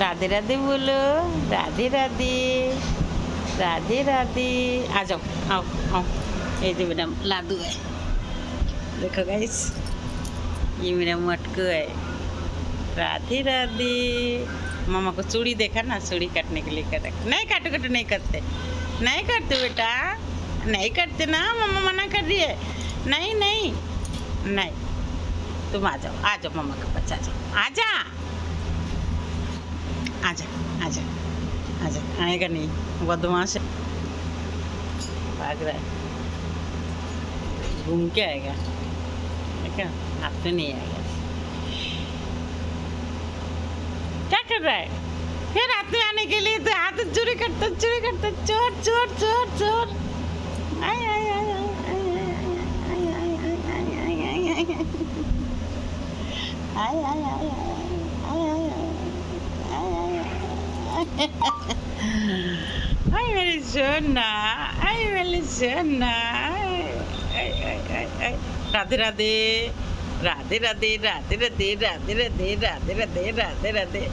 राधे राधे बोलो। राधे राधे। राधे राधे। आ जाओ, आओ आओ। ये जो मेरा लाडू है, देखो गाइस, ये मेरा मटकू है। राधे राधे। मामा को चूड़ी देखा ना, चूड़ी काटने के लिए कर रखा। नहीं काटो काटो, नहीं करते, नहीं करते बेटा, नहीं करते ना, मामा मना कर रही है। नहीं नहीं नहीं, तुम आ जाओ मामा के पास, आ जाओ, आजा आजा आजा आजा। आएगा नहीं, बदमाश है, भाग रहा है, घूम के आएगा, देखा, हाथ में नहीं आएगा। क्या कर रहा है? फिर हाथ में आने के लिए तो हाथ चोरी करता, चोर चोर चोर चोर। आय आय आय आय आय आय आय ay मेरी सोना, ay मेरी सोना, राधे राधे। राधे राधे राधे राधे राधे राधे राधे राधे राधे राधे।